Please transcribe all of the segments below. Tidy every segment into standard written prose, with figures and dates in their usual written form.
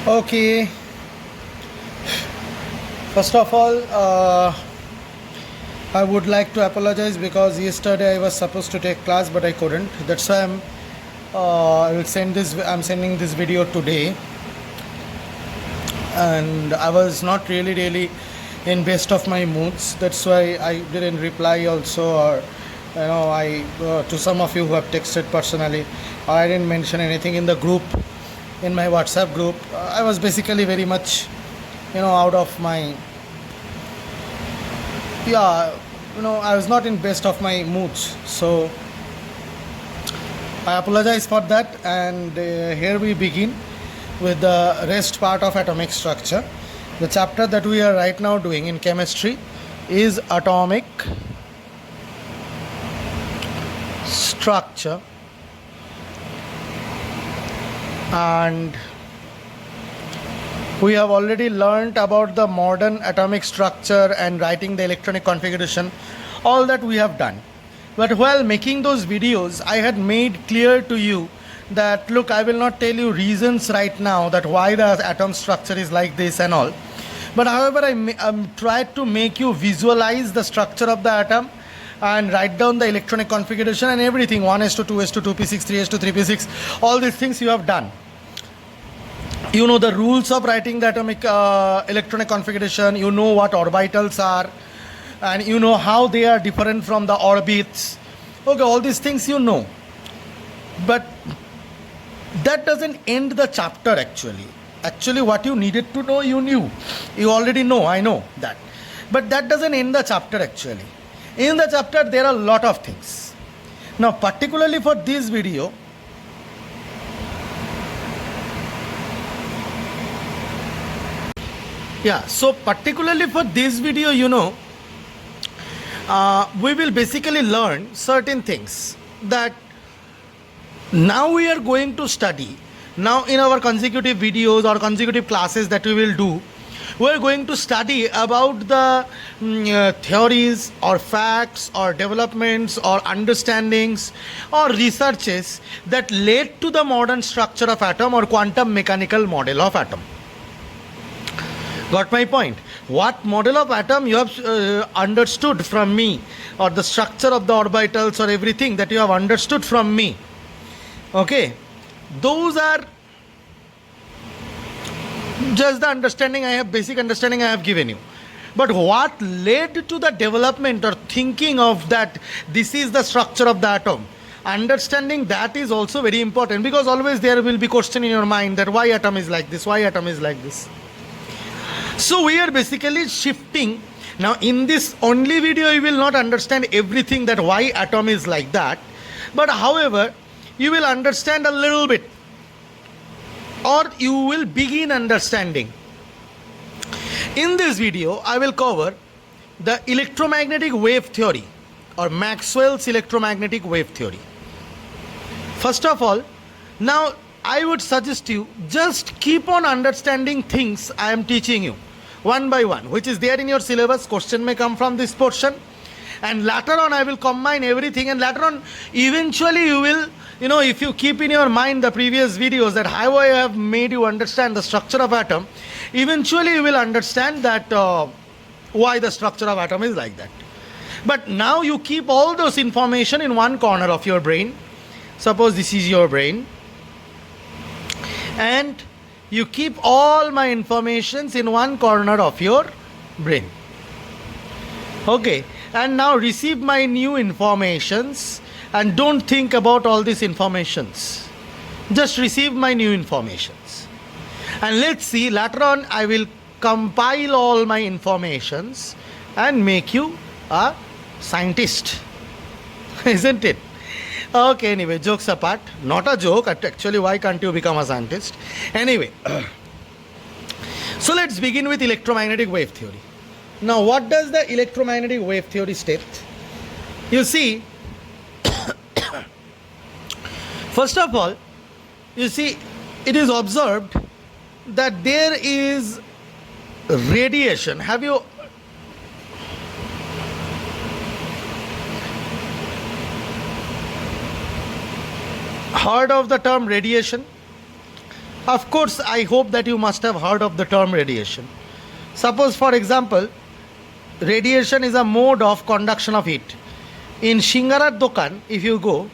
Okay, first of all, I would like to apologize because yesterday I was supposed to take class but I couldn't. That's why I will send this. I'm sending this video today, and I was not really in best of my moods. That's why I didn't reply also, or I to some of you who have texted personally. I didn't mention anything in the group, in my WhatsApp group. I was basically very much, out of my, yeah, I was not in best of my moods. So I apologize for that, and here we begin with the rest part of atomic structure. The chapter that we are right now doing in chemistry is atomic structure, and we have already learned about the modern atomic structure and writing the electronic configuration. All that we have done, but while making those videos I had made clear to you that look, I will not tell you reasons right now that why the atom structure is like this and all, but however I tried to make you visualize the structure of the atom and write down the electronic configuration and everything, 1s2 2s2 2p6 3s2 3p6, all these things you have done. You know the rules of writing the atomic electronic configuration, you know what orbitals are, and you know how they are different from the orbits. Okay, all these things you know, but that doesn't end the chapter. Actually what you needed to know, you already know, I know that, but that doesn't end the chapter. Actually, in the chapter there are a lot of things. Now particularly for this video, so particularly for this video, we will basically learn certain things that now we are going to study. Now in our consecutive videos or consecutive classes that we will do, we are going to study about the theories or facts or developments or understandings or researches that led to the modern structure of atom or quantum mechanical model of atom. Got my point? What model of atom you have understood from me, or the structure of the orbitals or everything that you have understood from me, okay, those are just the understanding I have, basic understanding I have given you. But what led to the development or thinking of that this is the structure of the atom, understanding that is also very important, because always there will be question in your mind that why atom is like this, why atom is like this. So we are basically shifting. Now in this only video you will not understand everything that why atom is like that, but however you will understand a little bit, or you will begin understanding. In this video I will cover the electromagnetic wave theory or Maxwell's electromagnetic wave theory. First of all, now I would suggest you just keep on understanding things I am teaching you one by one, which is there in your syllabus. Question may come from this portion, and later on I will combine everything, and later on eventually you will, if you keep in your mind the previous videos that how I have made you understand the structure of atom, eventually you will understand that why the structure of atom is like that. But now you keep all those information in one corner of your brain. Suppose this is your brain, and you keep all my informations in one corner of your brain. Okay, and now receive my new informations, and don't think about all these informations. Just receive my new informations. And let's see, later on I will compile all my informations and make you a scientist. Isn't it? Okay, anyway, jokes apart, not a joke, actually why can't you become a scientist? Anyway, so let's begin with electromagnetic wave theory. Now what does the electromagnetic wave theory state? You see, first of all, you see, it is observed that there is radiation. Have you heard of the term radiation? Of course, I hope that you must have heard of the term radiation. Suppose, for example, radiation is a mode of conduction of heat. In Shingarar Dokan, if you go,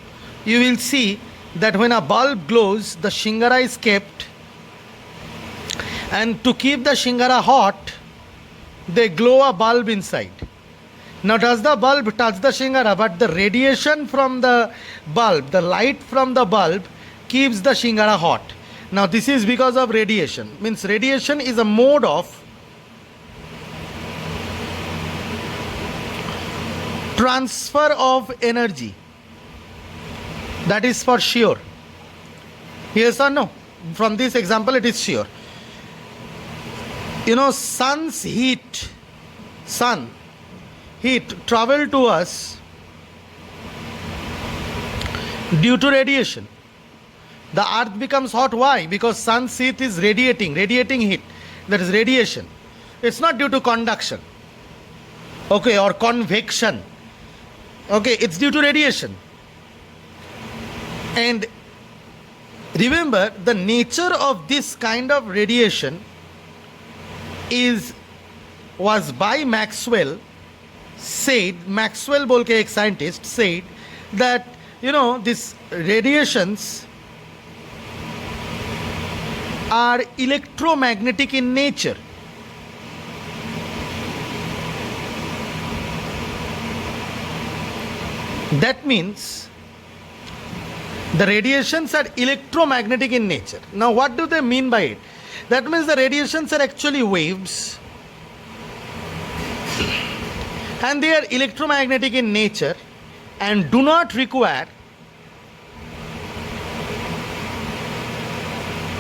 you will see that when a bulb glows, the Shingara is kept, and to keep the Shingara hot, they glow a bulb inside. Now, does the bulb touch the Shingara? But the radiation from the bulb, the light from the bulb, keeps the Shingara hot. Now, this is because of radiation. Means radiation is a mode of transfer of energy. That is for sure. Yes or no? From this example, it is sure. You know, sun's heat, sun heat travel to us due to radiation. The earth becomes hot. Why? Because sun's heat is radiating heat. That is radiation. It's not due to conduction, okay, or convection. Okay, it's due to radiation. And remember, the nature of this kind of radiation was by Maxwell said, Maxwell bolke ek scientist said that, you know, these radiations are electromagnetic in nature. That means the radiations are electromagnetic in nature. Now, what do they mean by it? That means the radiations are actually waves, and they are electromagnetic in nature and do not require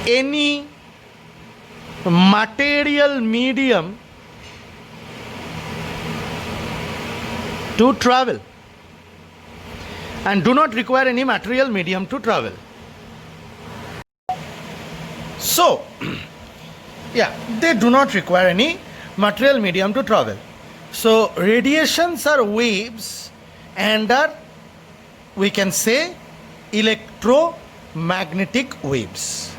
any material medium to travel, and do not require any material medium to travel. So, yeah, they do not require any material medium to travel. So, radiations are waves and are, we can say, electromagnetic waves.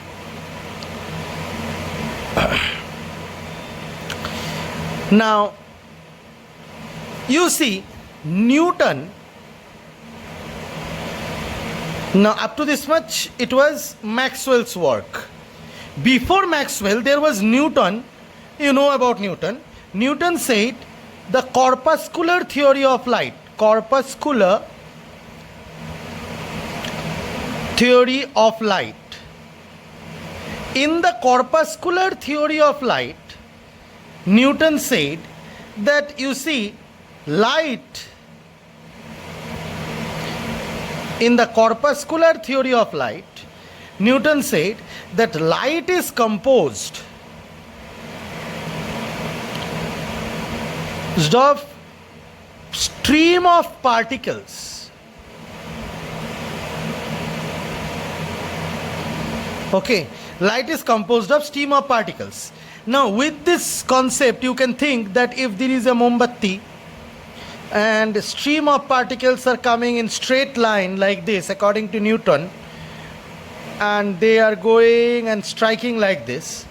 Now, you see, Newton, now up to this much it was Maxwell's work. Before Maxwell there was Newton. You know about Newton. Newton said the corpuscular theory of light, corpuscular theory of light. In the corpuscular theory of light, Newton said that, you see, light, in the corpuscular theory of light, Newton said that light is composed of stream of particles. Okay, light is composed of stream of particles. Now, with this concept, you can think that if there is a mombatti and a stream of particles are coming in straight line like this, according to Newton, and they are going and striking like this,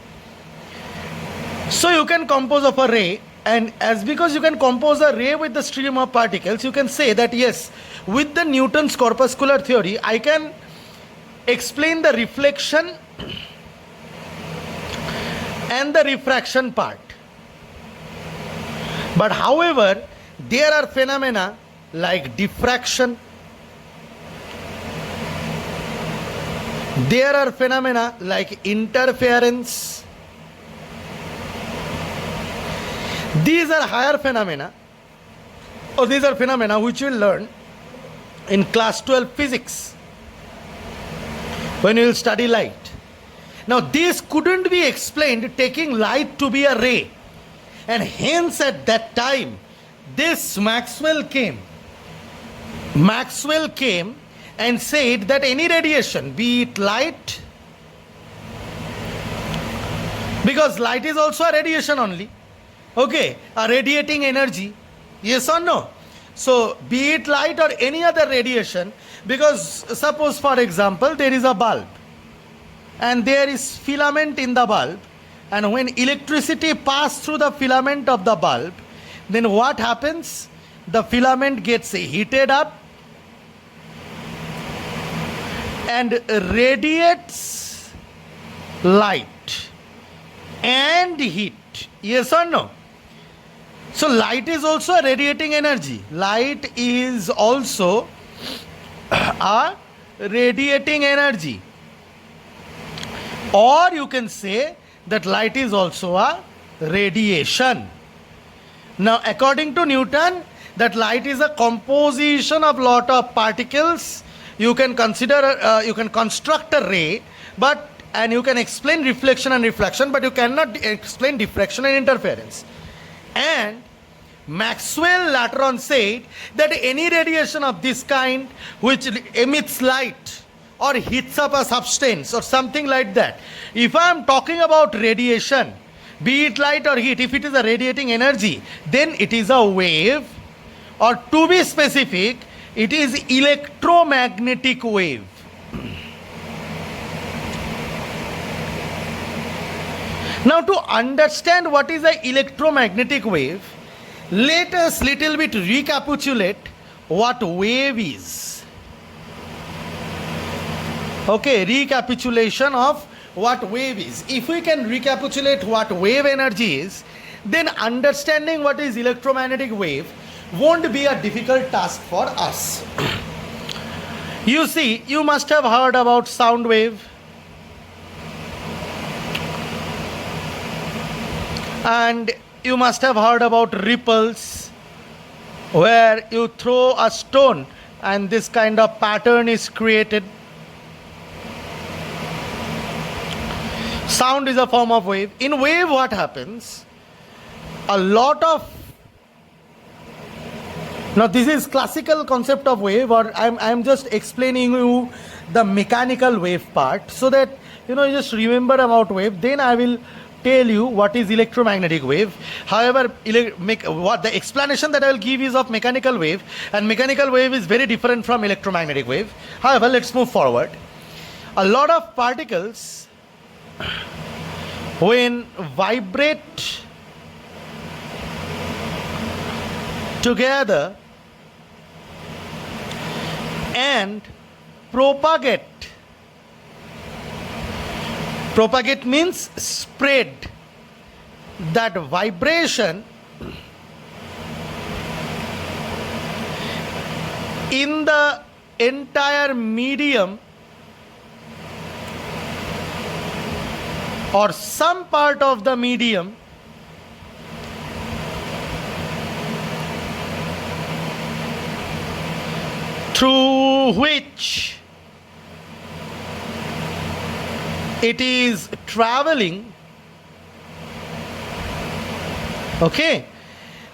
so you can compose of a ray. And as because you can compose a ray with the stream of particles, you can say that yes, with the Newton's corpuscular theory, I can explain the reflection and the refraction part. But however, there are phenomena like diffraction, there are phenomena like interference. These are higher phenomena, or these are phenomena which you will learn in class 12 physics when you will study light. Now, this couldn't be explained taking light to be a ray, and hence at that time this Maxwell came and said that any radiation, be it light, because light is also a radiation only, okay, a radiating energy, yes or no? So, be it light or any other radiation, because suppose for example there is a bulb, and there is filament in the bulb, and when electricity passes through the filament of the bulb, then what happens? The filament gets heated up and radiates light and heat. Yes or no? So light is also a radiating energy. Light is also a radiating energy. Or you can say that light is also a radiation. Now, according to Newton, that light is a composition of lot of particles. You can consider, you can construct a ray, and you can explain reflection and refraction, but you cannot explain diffraction and interference. And Maxwell later on said that any radiation of this kind which emits light or heats up a substance or something like that, if I am talking about radiation, be it light or heat, if it is a radiating energy, then it is a wave, or to be specific, it is electromagnetic wave. Now, to understand what is an electromagnetic wave, let us little bit recapitulate what wave is. Okay, recapitulation of what wave is. If we can recapitulate what wave energy is, then understanding what is electromagnetic wave won't be a difficult task for us. You see, you must have heard about sound wave. And you must have heard about ripples, where you throw a stone and this kind of pattern is created. Sound is a form of wave. In wave, what happens? A lot of, now this is classical concept of wave, or I'm just explaining you the mechanical wave part, so that you just remember about wave. Then I will tell you what is electromagnetic wave. However, what the explanation that I will give is of mechanical wave, and mechanical wave is very different from electromagnetic wave. However, let's move forward. A lot of particles, when vibrate together and propagate means spread that vibration in the entire medium or some part of the medium, through which it is traveling. Okay,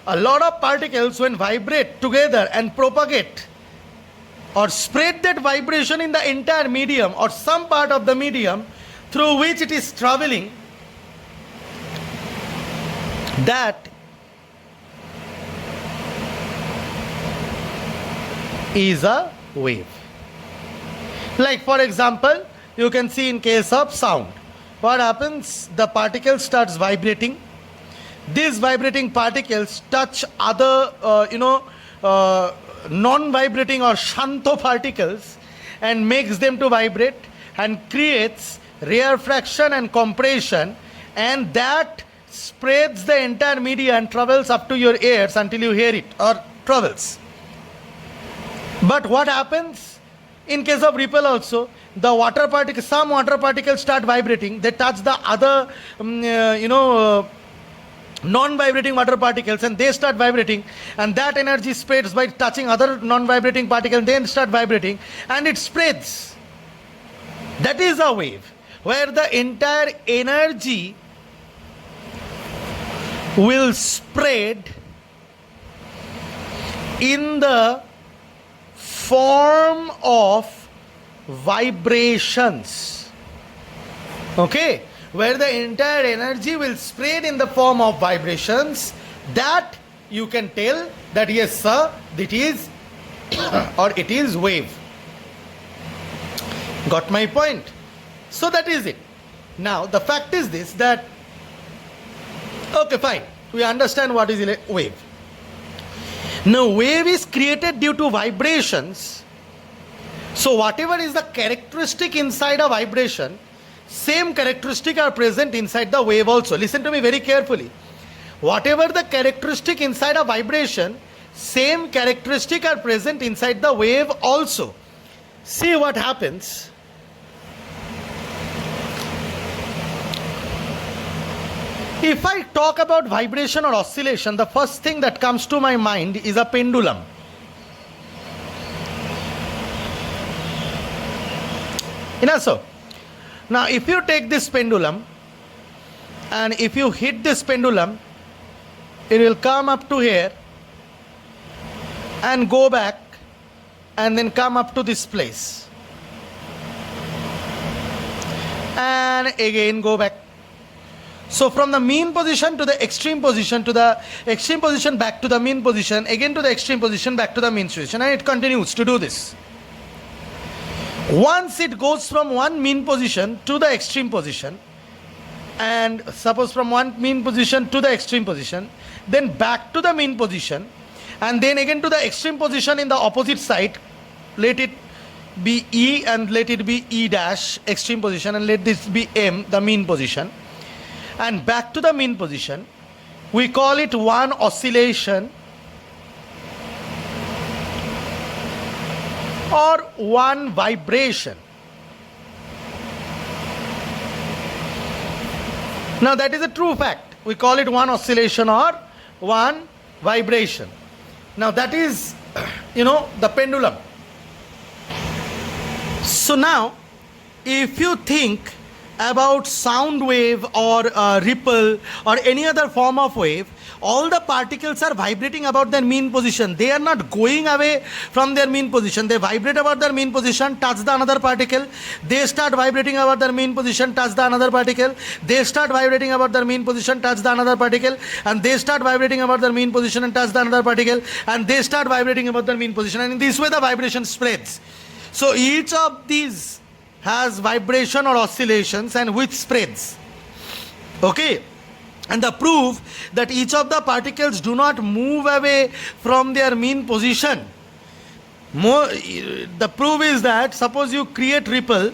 a lot of particles, when vibrate together and propagate or spread that vibration in the entire medium or some part of the medium through which it is traveling, that is a wave. Like, for example, you can see in case of sound, what happens? The particle starts vibrating. These vibrating particles touch other non-vibrating or shanto particles and makes them to vibrate and creates rarefaction and compression, and that spreads the entire media and travels up to your ears until you hear it, or travels. But what happens in case of ripple also? The water particles, some water particles start vibrating, they touch the other non-vibrating water particles and they start vibrating, and that energy spreads by touching other non-vibrating particles, then start vibrating and it spreads. That is a wave, where the entire energy will spread in the form of vibrations. Okay, where the entire energy will spread in the form of vibrations, that you can tell that yes sir, it is or it is wave. Got my point? So that is it. Now the fact is this, that okay, fine, we understand what is a wave. Now wave is created due to vibrations. So whatever is the characteristic inside a vibration, same characteristic are present inside the wave also. Listen to me very carefully. Whatever the characteristic inside a vibration, same characteristic are present inside the wave also. See what happens. If I talk about vibration or oscillation, the first thing that comes to my mind is a pendulum. So, now if you take this pendulum and if you hit this pendulum, it will come up to here and go back and then come up to this place and again go back. So from the mean position to the extreme position, to the extreme position back to the mean position, again to the extreme position back to the mean position, and it continues to do this. Once it goes from one mean position to the extreme position, and suppose from one mean position to the extreme position, then back to the mean position, and then again to the extreme position in the opposite side, let it be E and let it be E dash, extreme position, and let this be M, the mean position, and back to the mean position. We call it one oscillation or one vibration. Now that is a true fact. We call it one oscillation or one vibration. Now that is, the pendulum. So now, if you think about sound wave or ripple or any other form of wave, all the particles are vibrating about their mean position. They are not going away from their mean position. They vibrate about their mean position, touch the another particle. They start vibrating about their mean position, touch the another particle. They start vibrating about their mean position, touch the another particle. And they start vibrating about their mean position and touch the another particle. And they start vibrating about their mean position. And in this way the vibration spreads. So each of these has vibration or oscillations and which spreads. Okay. And the proof that each of the particles do not move away from their mean position. The proof is that suppose you create ripple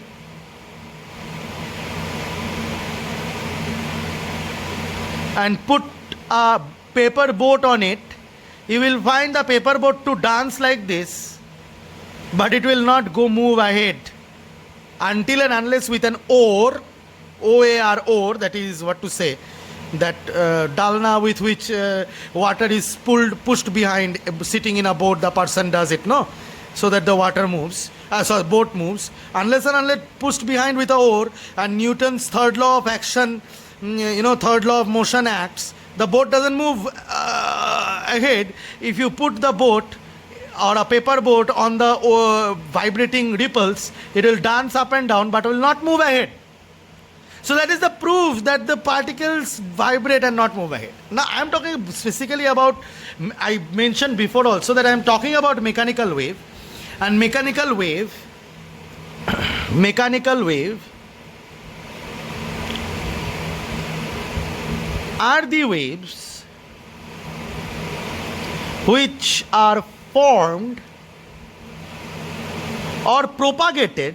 and put a paper boat on it, you will find the paper boat to dance like this, but it will not move ahead until and unless with an oar, O-A-R, oar, that is what to say, that dalna with which water is pushed behind, sitting in a boat, the person does it, no? So that the water moves, boat moves. Unless and unless pushed behind with a oar and Newton's third law of action, third law of motion acts, the boat doesn't move ahead. If you put the boat or a paper boat on the vibrating ripples, it will dance up and down but will not move ahead. So that is the proof that the particles vibrate and not move ahead. Now I am talking specifically about, I mentioned before also that I am talking about mechanical wave, and mechanical wave are the waves which are formed or propagated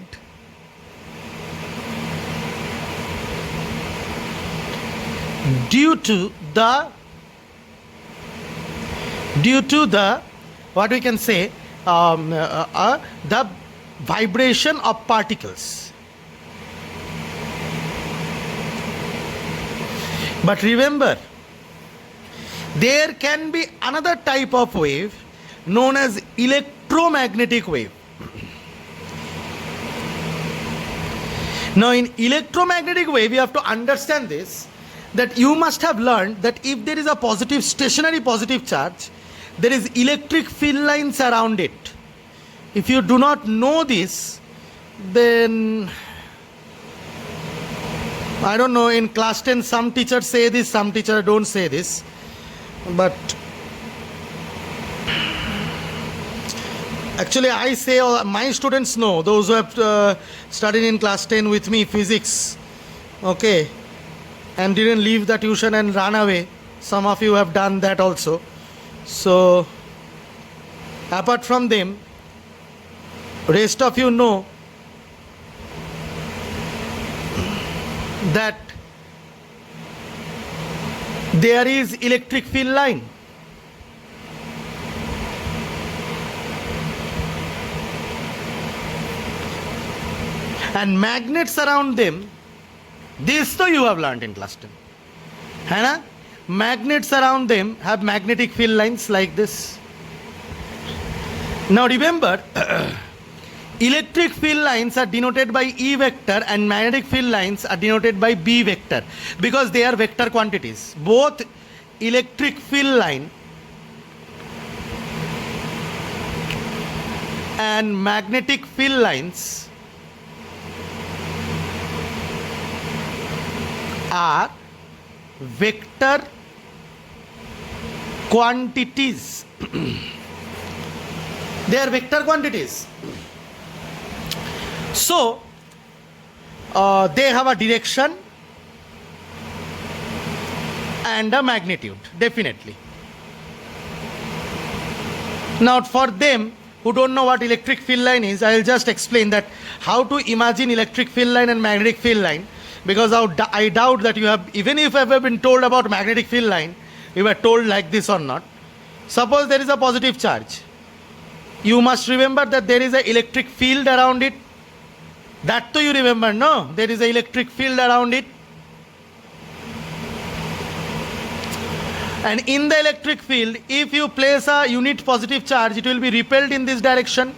due to the what we can say the vibration of particles. But remember, there can be another type of wave known as electromagnetic wave. Now in electromagnetic wave, you have to understand this, that you must have learned that if there is a positive, stationary positive charge, there is electric field lines around it. If you do not know this, then I don't know, in class 10 some teachers say this, some teachers don't say this, but Actually, I say my students know, those who have studied in class 10 with me physics, okay, and didn't leave the tuition and run away. Some of you have done that also. So, apart from them, rest of you know that there is electric field line. And magnets around them, this though you have learned in class 10. है ना? Magnets around them have magnetic field lines like this. Now remember, electric field lines are denoted by E vector and magnetic field lines are denoted by B vector because they are vector quantities. Both electric field line and magnetic field lines are vector quantities. They are vector quantities. So, they have a direction and a magnitude, definitely. Now, for them who don't know what electric field line is, I will just explain that how to imagine electric field line and magnetic field line, because I doubt that you have, even if ever been told about magnetic field line, you were told like this or not. Suppose there is a positive charge. You must remember that there is an electric field around it. That too you remember, no? There is an electric field around it. And in the electric field, if you place a unit positive charge, it will be repelled in this direction.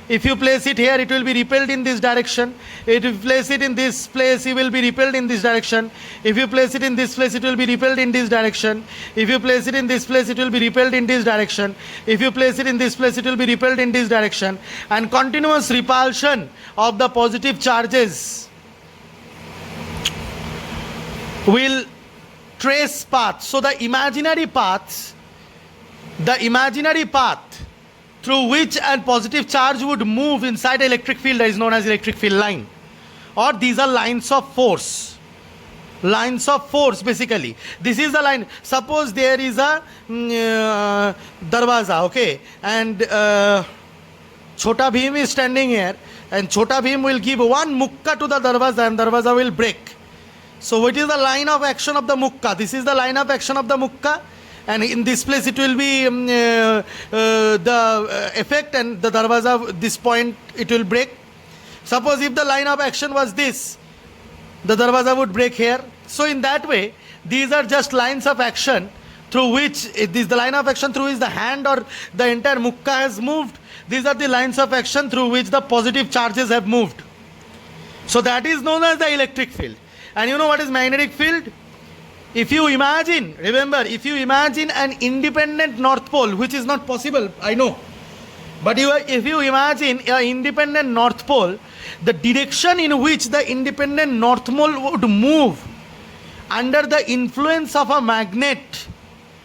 If you place it here, it will be repelled in this direction. If you place it in this place, it will be repelled in this direction. If you place it in this place, it will be repelled in this direction. If you place it in this place, it will be repelled in this direction. If you place it in this place, it will be repelled in this direction. And continuous repulsion of the positive charges will trace paths. So the imaginary path through which a positive charge would move inside an electric field is known as electric field line. Or these are lines of force. Lines of force basically. This is the line. Suppose there is a darwaza, okay, and Chota Bhim is standing here, and Chota Bhim will give one mukka to the darwaza and darwaza will break. So what is the line of action of the mukka? This is the line of action of the mukka. And in this place it will be the effect, and the darwaza, this point it will break. Suppose if the line of action was this, the darwaza would break here. So in that way, these are just lines of action through which, this the line of action through which the hand or the entire mukka has moved. These are the lines of action through which the positive charges have moved. So that is known as the electric field. And you know what is magnetic field? If you imagine, remember, if you imagine an independent North Pole, which is not possible, I know, but if you imagine an independent North Pole, the direction in which the independent North Pole would move under the influence of a magnet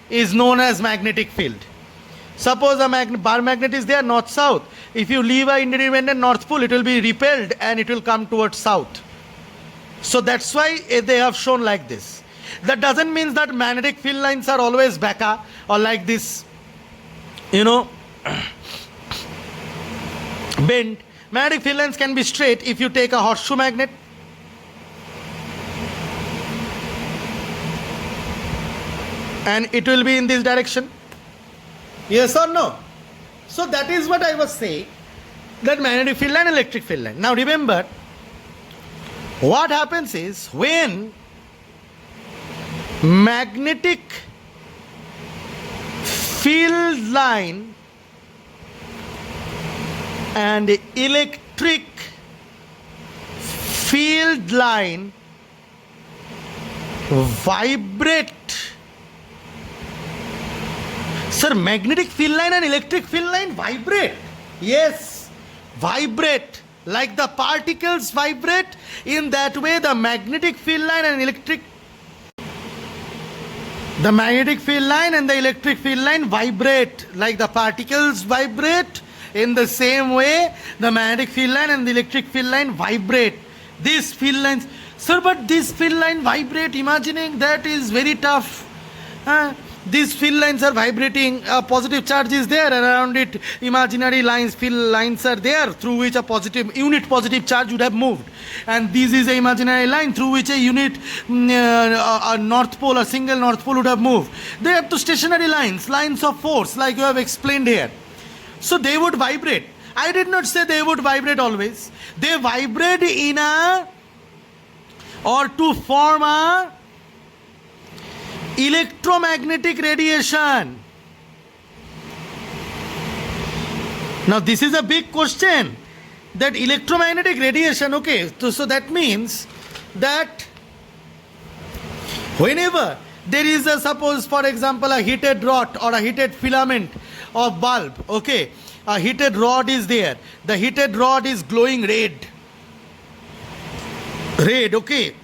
is known as magnetic field. Suppose a bar magnet is there, north-south. If you leave an independent North Pole, it will be repelled and it will come towards south. So that's why they have shown like this. That doesn't mean that magnetic field lines are always baka or like this, you know, bent. Magnetic field lines can be straight if you take a horseshoe magnet. And it will be in this direction. Yes or no? So that is what I was saying, that magnetic field line and electric field line. Now remember, what happens is when magnetic field line and electric field line vibrate. Sir, magnetic field line and electric field line vibrate. Yes, vibrate. Like the particles vibrate, in that way the magnetic field line and electric field line vibrate, like the particles vibrate, In the same way, the magnetic field line and the electric field line vibrate. These field lines, sir, but this field line vibrate, imagining that is very tough. These field lines are vibrating, a positive charge is there, and around it imaginary lines, field lines are there through which a positive unit positive charge would have moved, and this is a imaginary line through which a unit a north pole, a single north pole would have moved. They have two stationary lines of force, like you have explained here. So they would vibrate. I did not say they would vibrate always. They vibrate in a, or to form a electromagnetic radiation. Now this is a big question, that electromagnetic radiation, okay, so that means that whenever there is a, suppose for example, a heated rod or a heated filament of bulb, okay, a heated rod is there, the heated rod is glowing red, okay,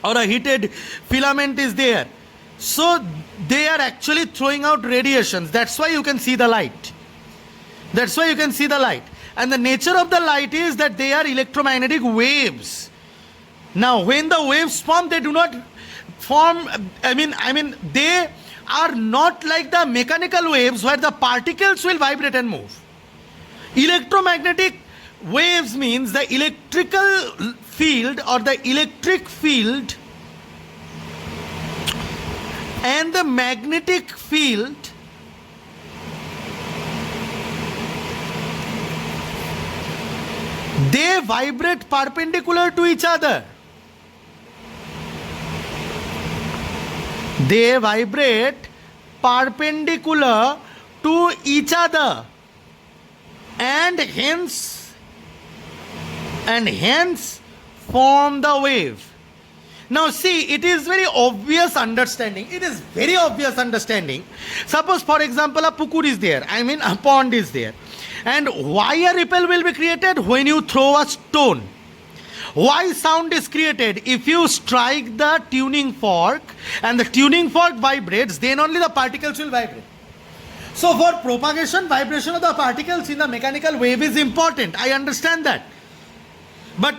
or a heated filament is there. So they are actually throwing out radiations. That's why you can see the light. That's why you can see the light. And the nature of the light is that they are electromagnetic waves. Now, when the waves form, they do not form, I mean, they are not like the mechanical waves where the particles will vibrate and move. Electromagnetic waves means the electrical field or the electric field and the magnetic field they vibrate perpendicular to each other. They vibrate perpendicular to each other, and hence form the wave. Now see, it is very obvious understanding. It is very obvious understanding. Suppose for example a pukur is there, I mean a pond is there. And why a ripple will be created? When you throw a stone. Why sound is created? If you strike the tuning fork and the tuning fork vibrates, then only the particles will vibrate. So for propagation, vibration of the particles in the mechanical wave is important. I understand that. But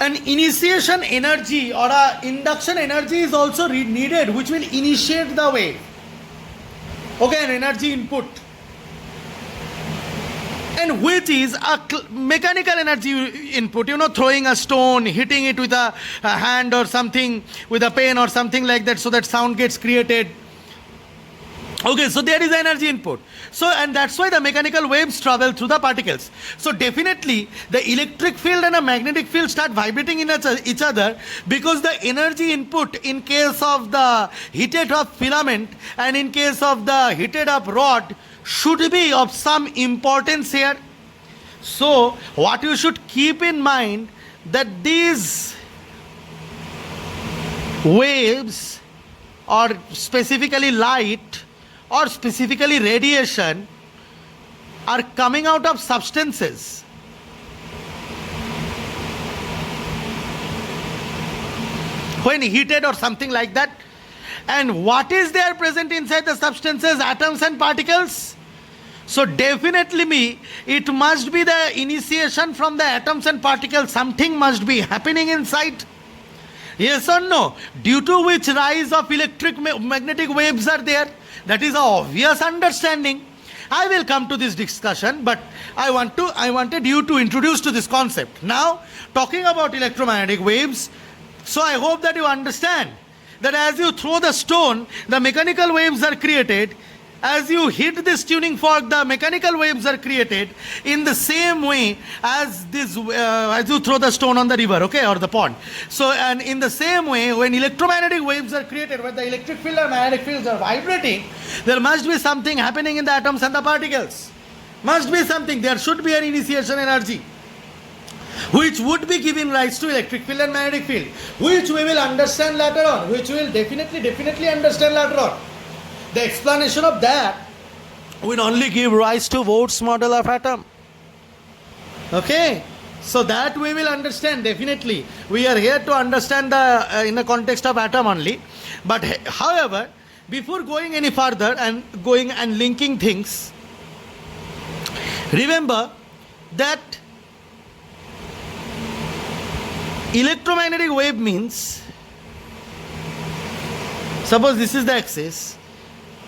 an initiation energy or a induction energy is also needed, which will initiate the wave. Okay, an energy input, and which is a mechanical energy input, you know, throwing a stone, hitting it with a hand or something, with a pen or something like that, so that sound gets created. Okay, so there is energy input. So, and that's why the mechanical waves travel through the particles. So definitely the electric field and a magnetic field start vibrating in each other, because the energy input in case of the heated up filament and in case of the heated up rod should be of some importance here. So what you should keep in mind, that these waves, or specifically light or specifically radiation, are coming out of substances. When heated or something like that. And what is there present inside the substances? Atoms and particles. So definitely it must be the initiation from the atoms and particles. Something must be happening inside. Yes or no? Due to which rise of electric magnetic waves are there. That is an obvious understanding. I will come to this discussion, but I wanted you to introduce to this concept. Now, talking about electromagnetic waves, so I hope that you understand that as you throw the stone, the mechanical waves are created. As you hit this tuning fork, the mechanical waves are created in the same way as this, as you throw the stone on the river, okay, or the pond. So, and in the same way, when electromagnetic waves are created, when the electric field and magnetic fields are vibrating, there must be something happening in the atoms and the particles. Must be something. There should be an initiation energy, which would be giving rise to electric field and magnetic field, which we will understand later on, which we will definitely understand later on. The explanation of that will only give rise to Bohr's model of atom. Okay, so that we will understand definitely. We are here to understand the in the context of atom only. But however, before going any further and going and linking things, Remember that electromagnetic wave means, suppose this is the axis,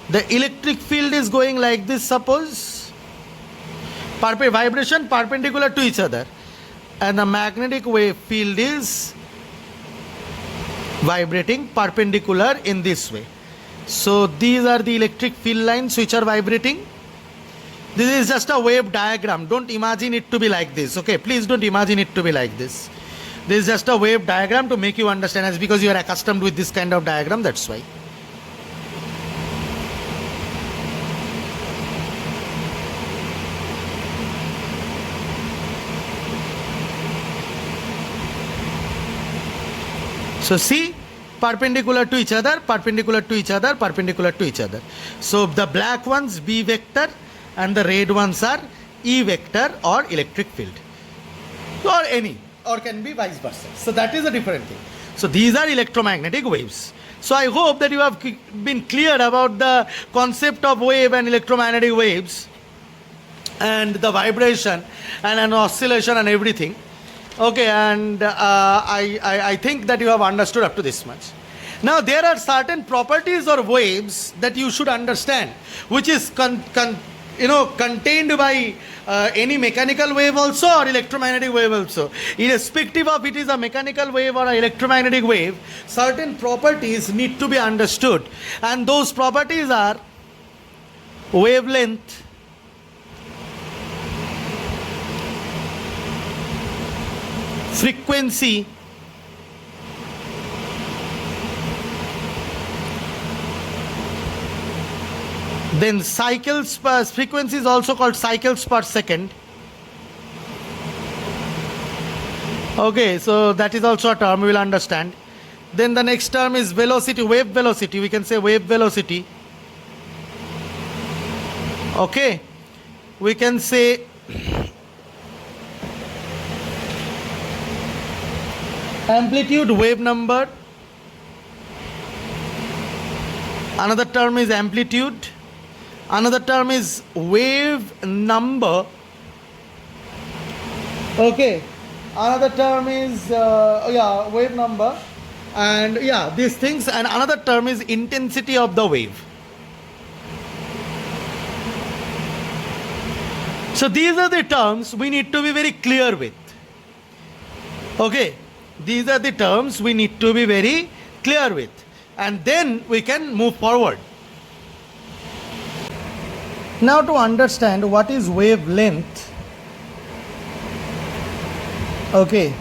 the electric field is going like this, suppose, vibration perpendicular to each other, and the magnetic wave field is vibrating perpendicular in this way. So these are the electric field lines which are vibrating. This is just a wave diagram. Don't imagine it to be like this. Okay, please don't imagine it to be like this. This is just a wave diagram to make you understand, as because you are accustomed with this kind of diagram, that's why. So see, perpendicular to each other, perpendicular to each other, perpendicular to each other. So the black ones B vector and the red ones are E vector or electric field, or any, or can be vice versa. So that is a different thing. So these are electromagnetic waves. So I hope that you have been clear about the concept of wave and electromagnetic waves and the vibration and an oscillation and everything. Okay, and I think that you have understood up to this much. Now there are certain properties or waves that you should understand, which is contained by any mechanical wave also or electromagnetic wave also. Irrespective of it is a mechanical wave or an electromagnetic wave, certain properties need to be understood, and those properties are wavelength, frequency, then cycles per frequency is also called cycles per second. Okay, so that is also a term we will understand. Then the next term is velocity, wave velocity. We can say wave velocity. Okay, we can say amplitude, wave number. Another term is amplitude. Another term is wave number. Okay. Another term is wave number, and these things. And another term is intensity of the wave. So these are the terms we need to be very clear with. Okay. These are the terms we need to be very clear with, and then we can move forward. Now to understand what is wavelength. Okay,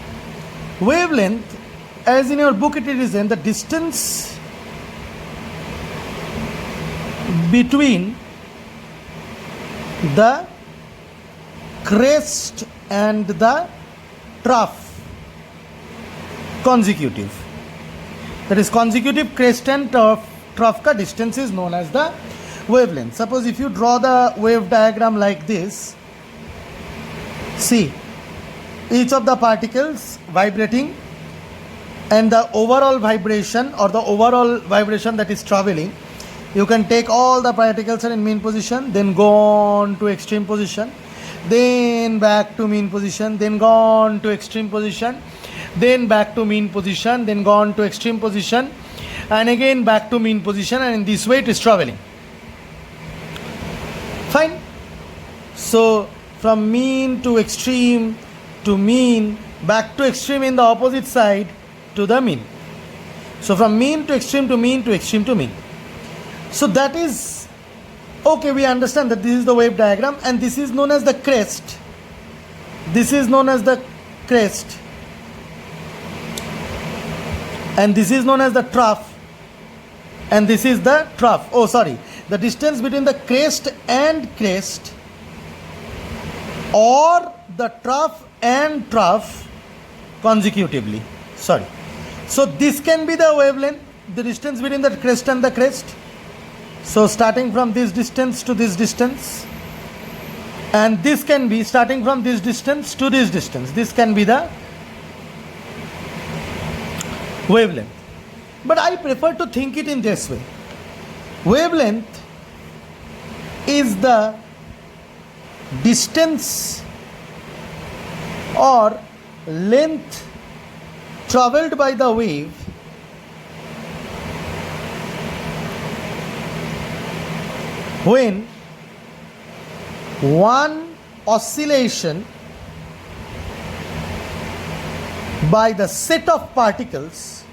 wavelength, as in your book it is written, the distance between the crest and the trough, consecutive. That is consecutive crest and trough ka distance is known as the wavelength. Suppose if you draw the wave diagram like this, see each of the particles vibrating, and the overall vibration or the overall vibration that is traveling, you can take all the particles are in mean position, then go on to extreme position, then back to mean position, then go on to extreme position, then back to mean position, then go on to extreme position, and again back to mean position, and in this way it is traveling. Fine. So from mean to extreme to mean, back to extreme in the opposite side to the mean. So from mean to extreme to mean to extreme to mean. So that is okay, we understand that this is the wave diagram, and this is known as the crest. This is known as the crest, and this is known as the trough, and this is the trough. Oh, sorry. The distance between the crest and crest, or the trough and trough consecutively. Sorry. So this can be the wavelength, the distance between the crest and the crest. So starting from this distance to this distance, and this can be starting from this distance to this distance. This can be the wavelength. But I prefer to think it in this way. Wavelength is the distance or length traveled by the wave when one oscillation by the set of particles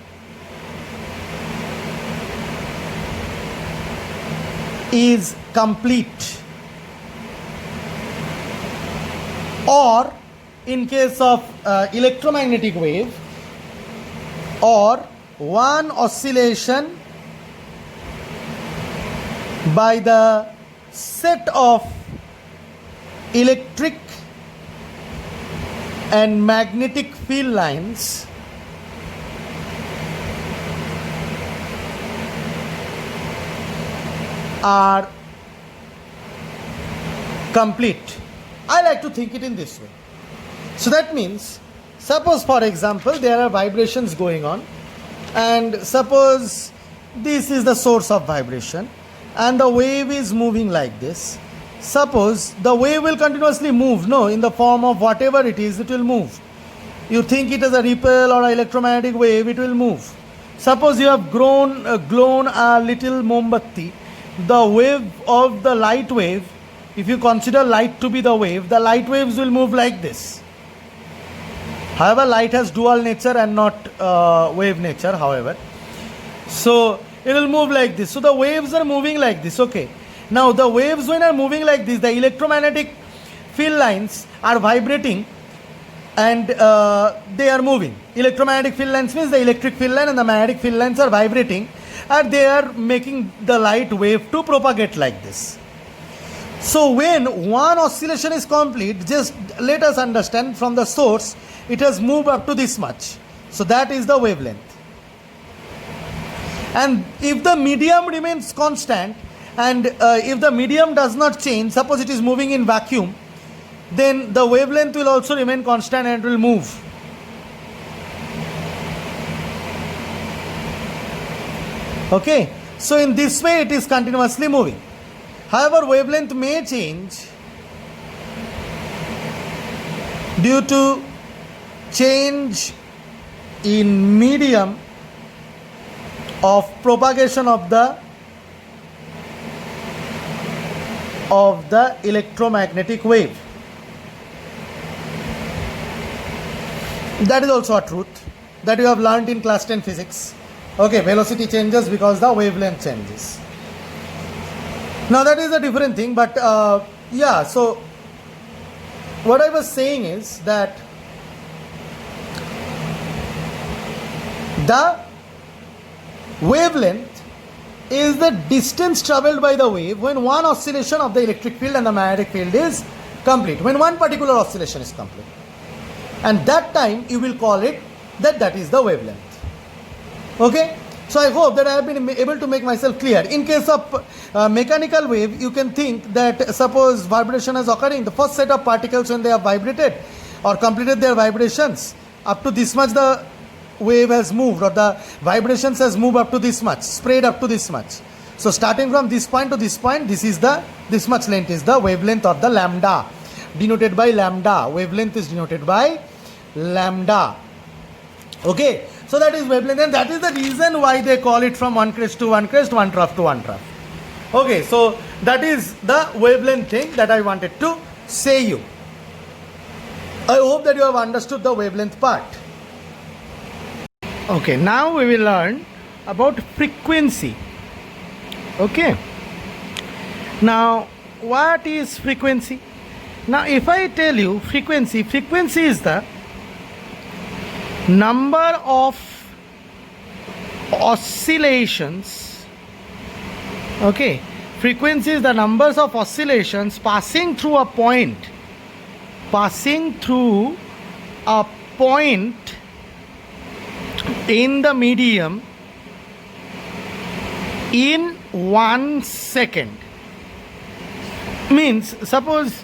is complete, or in case of electromagnetic wave, or one oscillation by the set of electric and magnetic field lines are complete. I like to think it in this way. So that means, suppose for example there are vibrations going on, and suppose this is the source of vibration and the wave is moving like this. Suppose the wave will continuously move, no, in the form of whatever it is, it will move. You think it as a ripple or an electromagnetic wave, it will move. Suppose you have grown a little mombatti, the wave of the light wave, if you consider light to be the light waves will move like this. However, light has dual nature and not wave nature, however. So it will move like this. So the waves are moving like this, okay. Now the waves when are moving like this, the electromagnetic field lines are vibrating and they are moving. Electromagnetic field lines means the electric field line and the magnetic field lines are vibrating, and they are making the light wave to propagate like this. So when one oscillation is complete, just let us understand from the source, it has moved up to this much. So that is the wavelength. And if the medium remains constant, and if the medium does not change, suppose it is moving in vacuum, then the wavelength will also remain constant and will move. Okay, so in this way it is continuously moving. However, wavelength may change due to change in medium of propagation of the electromagnetic wave. That is also a truth that you have learnt in class 10 physics. Okay, velocity changes because the wavelength changes. Now that is a different thing, but yeah, so what I was saying is that the wavelength is the distance traveled by the wave when one oscillation of the electric field and the magnetic field is complete, when one particular oscillation is complete. And that time you will call it that is the wavelength. Okay, so I hope that I have been able to make myself clear. In case of mechanical wave, you can think that suppose vibration is occurring, the first set of particles when they have vibrated or completed their vibrations, up to this much the wave has moved, or the vibrations has moved up to this much, spread up to this much. So starting from this point to this point, this much length is the wavelength or the lambda, denoted by lambda. Wavelength is denoted by lambda. Okay, so that is wavelength, and that is the reason why they call it from one crest to one crest, one trough to one trough. Okay, so that is the wavelength thing that I wanted to say you. I hope that you have understood the wavelength part. Okay, now we will learn about frequency. Okay, now what is frequency? Now if I tell you frequency is the number of oscillations. Okay, frequency is the numbers of oscillations passing through a point in the medium in 1 second. Means suppose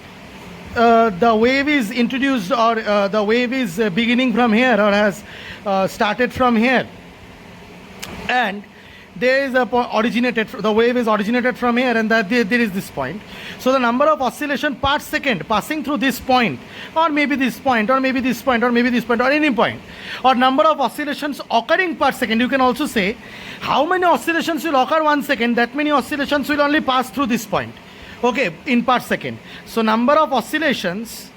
the wave is introduced, or the wave is beginning from here, or has started from here, and there is originated, the wave is originated from here, and that there is this point. So the number of oscillation per second passing through this point, or maybe this point, or maybe this point, or maybe this point, or any point, or number of oscillations occurring per second. You can also say how many oscillations will occur 1 second, that many oscillations will only pass through this point, okay, in per second. So number of oscillations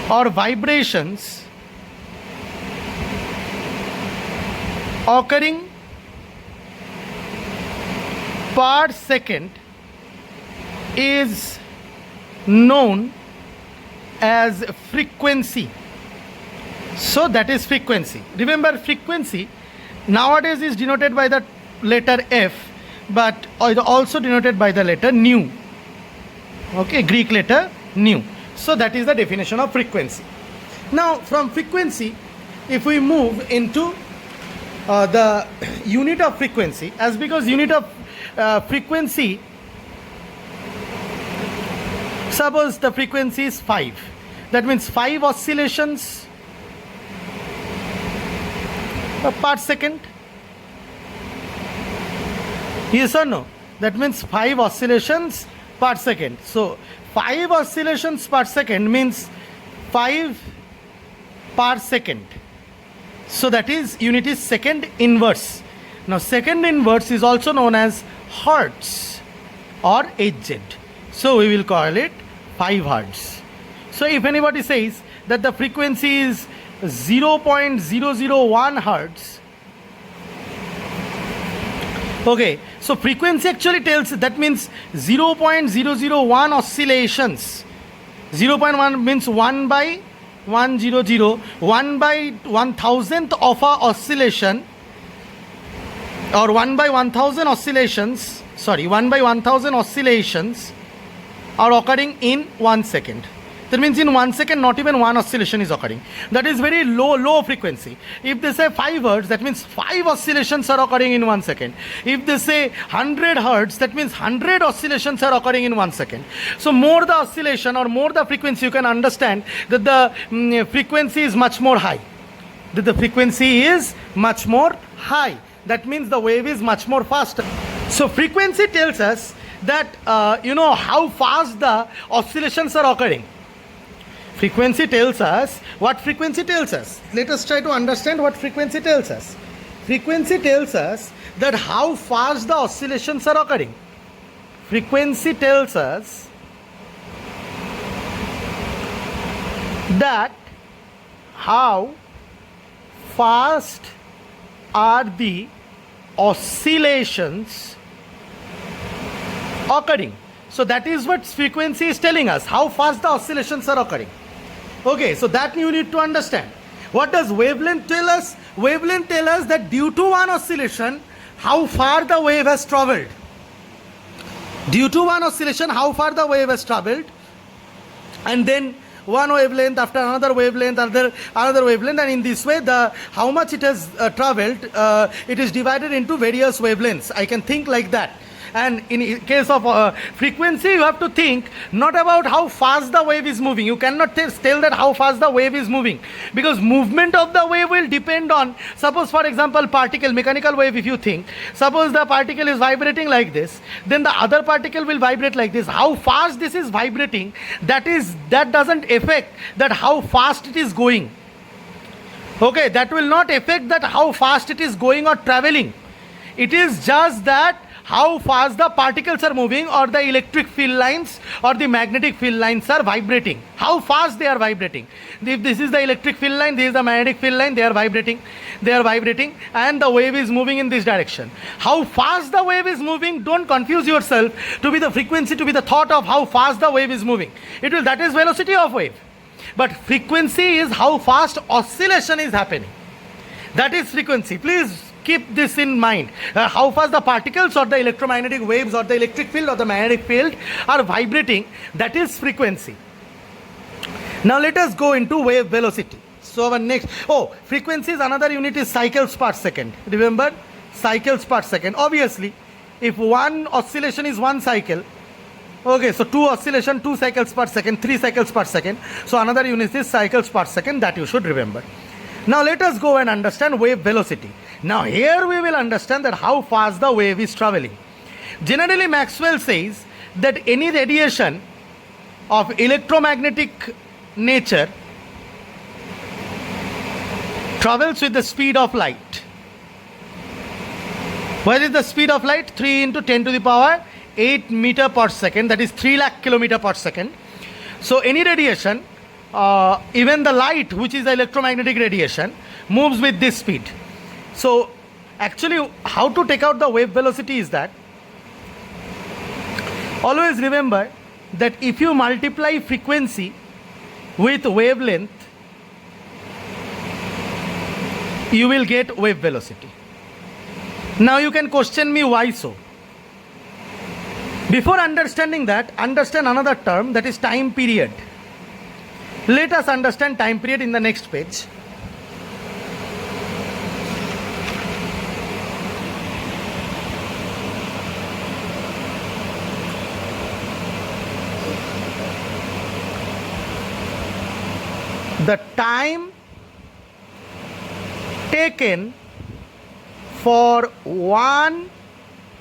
or vibrations occurring per second is known as frequency. So that is frequency. Remember, frequency nowadays is denoted by the letter F, but also denoted by the letter nu. Okay, Greek letter nu. So that is the definition of frequency. Now from frequency, if we move into the unit of frequency, as because unit of frequency, suppose the frequency is 5, that means 5 oscillations per second. Yes or no? That means 5 oscillations per second. So 5 oscillations per second means 5 per second. So that is unit is second inverse. Now second inverse is also known as hertz or Hz. So we will call it 5 hertz. So if anybody says that the frequency is 0.001 hertz, okay, so frequency actually tells, that means 0.001 oscillations. 0.1 means 1 by 100, 1 by 1000th of a oscillation, or 1 by 1000 oscillations, 1 by 1000 oscillations are occurring in 1 second. That means in 1 second not even one oscillation is occurring. That is very low frequency. If they say 5 hertz, that means 5 oscillations are occurring in 1 second. If they say 100 hertz, that means 100 oscillations are occurring in 1 second. So more the oscillation or more the frequency, you can understand that the frequency is much more high. That the frequency is much more high. That means the wave is much more faster. So frequency tells us that how fast the oscillations are occurring. Frequency tells us what frequency tells us. Let us try to understand what frequency tells us. Frequency tells us that how fast the oscillations are occurring. Frequency tells us that how fast are the oscillations occurring. So that is what frequency is telling us, how fast the oscillations are occurring. Okay, so that you need to understand. What does wavelength tell us? Wavelength tells us that due to one oscillation, how far the wave has traveled. Due to one oscillation, how far the wave has traveled, and then one wavelength after another wavelength, another wavelength, and in this way the how much it has traveled, it is divided into various wavelengths. I can think like that. And in case of frequency, you have to think not about how fast the wave is moving. You cannot tell that how fast the wave is moving, because movement of the wave will depend on, suppose for example particle, mechanical wave, if you think, suppose the particle is vibrating like this, then the other particle will vibrate like this. How fast this is vibrating, that doesn't affect that how fast it is going. Okay, that will not affect that how fast it is going or traveling. It is just that how fast the particles are moving, or the electric field lines or the magnetic field lines are vibrating. How fast they are vibrating. If this is the electric field line, this is the magnetic field line, they are vibrating, and the wave is moving in this direction. How fast the wave is moving, don't confuse yourself to be the frequency, to be the thought of how fast the wave is moving. That is velocity of wave. But frequency is how fast oscillation is happening. That is frequency. Please keep this in mind. How fast the particles or the electromagnetic waves or the electric field or the magnetic field are vibrating, that is frequency. Now let us go into wave velocity. So our next, frequency is another unit is cycles per second. Remember, cycles per second. Obviously, if one oscillation is 1 cycle, okay, so 2 oscillation, 2 cycles per second, 3 cycles per second. So another unit is cycles per second, that you should remember. Now let us go and understand wave velocity. Now here we will understand that how fast the wave is traveling. Generally Maxwell says that any radiation of electromagnetic nature travels with the speed of light. What is the speed of light? 3 into 10 to the power 8 meter per second, that is 3 lakh kilometer per second. So any radiation, even the light, which is the electromagnetic radiation, moves with this speed. So actually how to take out the wave velocity is that, always remember that if you multiply frequency with wavelength, you will get wave velocity. Now you can question me why so. Before understanding that, understand another term, that is time period. Let us understand time period in the next page. The time taken for one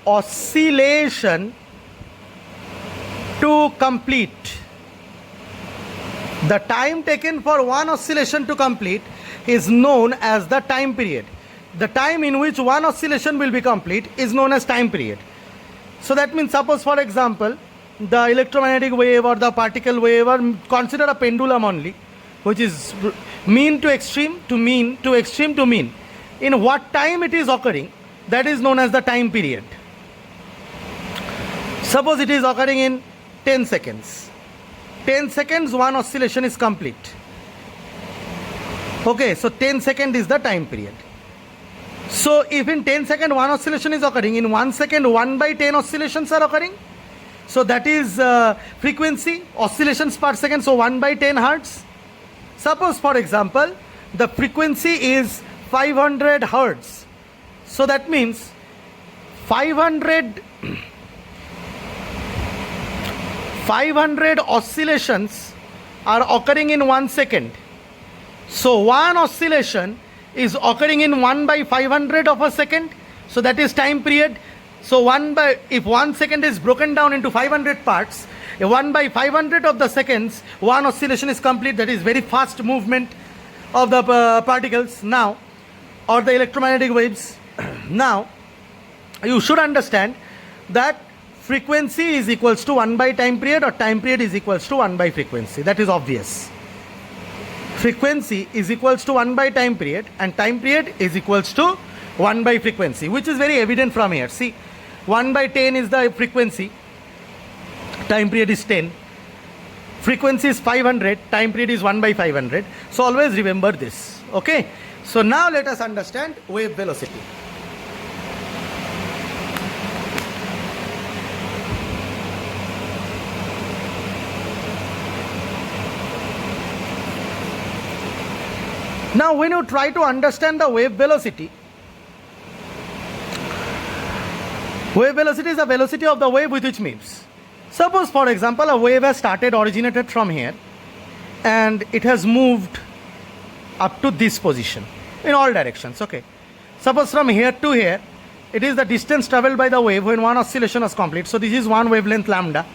oscillation to complete. The time taken for one oscillation to complete is known as the time period. The time in which one oscillation will be complete is known as time period. So that means, suppose for example, the electromagnetic wave or the particle wave, or consider a pendulum only, which is mean to extreme to mean to extreme to mean. In what time it is occurring, that is known as the time period. Suppose it is occurring in 10 seconds. 10 seconds one oscillation is complete. Okay, so 10 second is the time period. So if in 10 second one oscillation is occurring, in 1 second 1 by 10 oscillations are occurring. So that is frequency, oscillations per second, so 1 by 10 hertz. Suppose for example the frequency is 500 hertz. So that means 500 oscillations are occurring in 1 second. So one oscillation is occurring in 1 by 500 of a second. So that is time period. So if 1 second is broken down into 500 parts, 1 by 500 of the seconds, one oscillation is complete. That is very fast movement of the particles now, or the electromagnetic waves. Now you should understand that frequency is equals to 1 by time period, or time period is equals to 1 by frequency. That is obvious. Frequency is equals to 1 by time period, and time period is equals to 1 by frequency, which is very evident from here. See, 1 by 10 is the frequency, time period is 10. Frequency is 500, time period is 1 by 500. So always remember this. Okay. So now let us understand wave velocity. Now when you try to understand the wave velocity is the velocity of the wave with which moves. Suppose for example a wave has originated from here and it has moved up to this position in all directions. Okay. Suppose from here to here, it is the distance traveled by the wave when one oscillation was complete. So this is one wavelength lambda.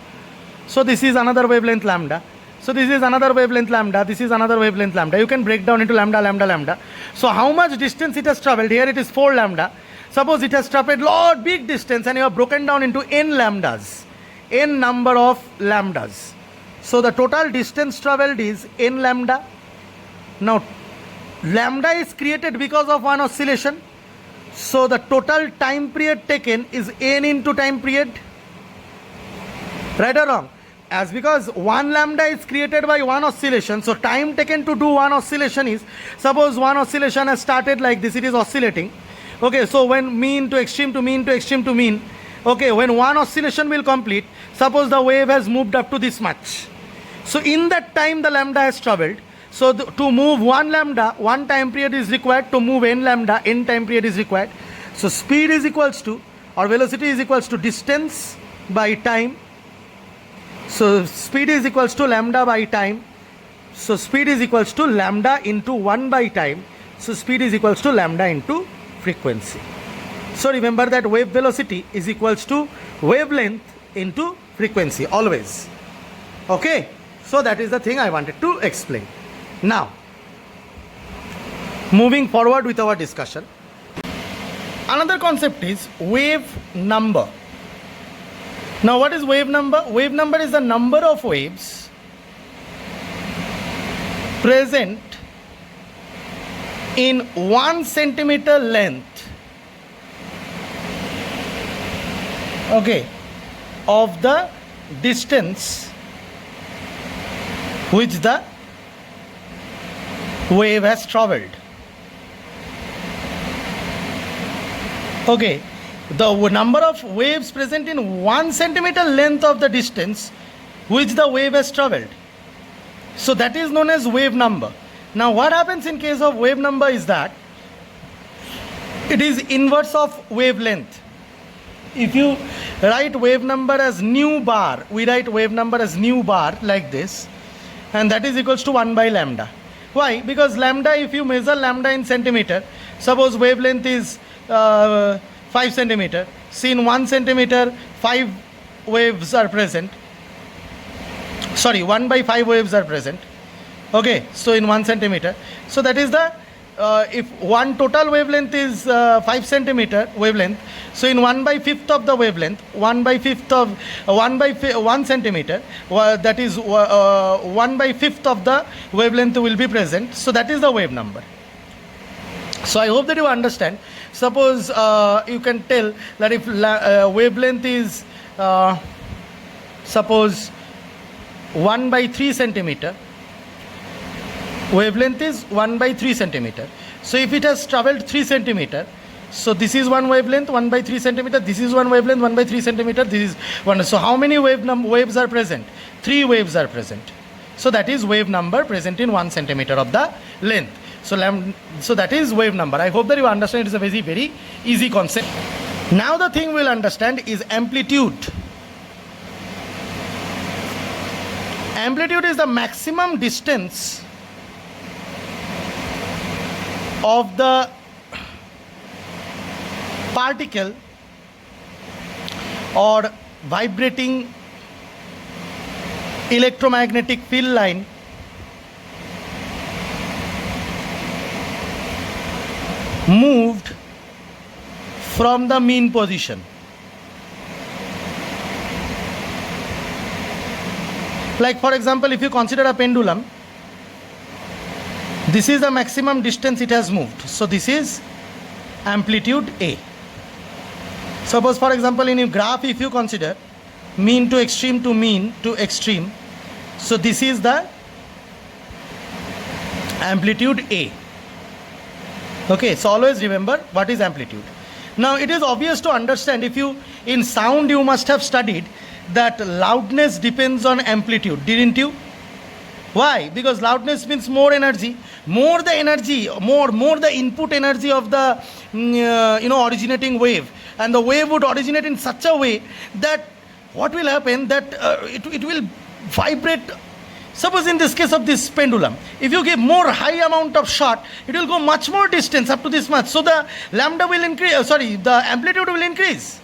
So this is another wavelength lambda. So this is another wavelength lambda. This is another wavelength lambda. You can break down into lambda, lambda, lambda. So how much distance it has traveled? Here it is 4 lambda. Suppose it has traveled lot big distance and you have broken down into n lambdas, n number of lambdas. So the total distance traveled is n lambda. Now lambda is created because of one oscillation. So the total time period taken is n into time period. Right or wrong? As because 1 lambda is created by one oscillation, so time taken to do one oscillation is, suppose one oscillation has started like this, it is oscillating. Okay, so when mean to extreme to mean to extreme to mean, okay, when one oscillation will complete, suppose the wave has moved up to this much. So in that time the lambda has traveled. So to move 1 lambda, 1 time period is required. To move n lambda, n time period is required. So speed is equals to, or velocity is equals to distance by time. So speed is equals to lambda by time. So speed is equals to lambda into 1 by time. So speed is equals to lambda into frequency. So remember that wave velocity is equals to wavelength into frequency always. Okay, so that is the thing I wanted to explain. Now, moving forward with our discussion, another concept is wave number. Now, what is wave number? Wave number is the number of waves present in 1 centimeter length, okay, of the distance which the wave has traveled. Okay, the number of waves present in 1 centimeter length of the distance which the wave has traveled. So that is known as wave number. Now what happens in case of wave number is that it is inverse of wavelength. If you write wave number as nu bar, we write wave number as nu bar like this, and that is equals to 1 by lambda. Why? Because lambda, if you measure lambda in centimeter, suppose wavelength is 5 centimeter, see in 1 centimeter 5 waves are present, sorry, 1 by 5 waves are present. Okay, so in 1 centimeter, so that is the if one total wavelength is 5 centimeter wavelength, so in 1 by 5th of the wavelength, 1 by 5th of 1 centimeter, that is 1 by 5th of the wavelength will be present. So that is the wave number. So I hope that you understand. Suppose you can tell that if wavelength is suppose 1 by 3 centimeter, wavelength is 1 by 3 centimeter. So if it has traveled 3 centimeter, so this is one wavelength, 1 by 3 centimeter, this is one wavelength, 1 by 3 centimeter, this is one. So how many waves are present? 3 waves are present. So that is wave number present in 1 centimeter of the length. So that is wave number. I hope that you understand. It is a very, very easy concept. Now the thing we'll understand is amplitude. Amplitude is the maximum distance of the particle or vibrating electromagnetic field line moved from the mean position. Like for example, if you consider a pendulum, this is the maximum distance it has moved. So this is amplitude A. Suppose for example in a graph, if you consider mean to mean to extreme, so this is the amplitude A. Okay, so always remember what is amplitude. Now it is obvious to understand, if you in sound you must have studied that loudness depends on amplitude, didn't you? Why? Because loudness means more energy, more the energy, more the input energy of the originating wave, and the wave would originate in such a way that what will happen, that it will vibrate. Suppose in this case of this pendulum, if you give more high amount of shot, it will go much more distance, up to this much. So the lambda will increase, the amplitude will increase.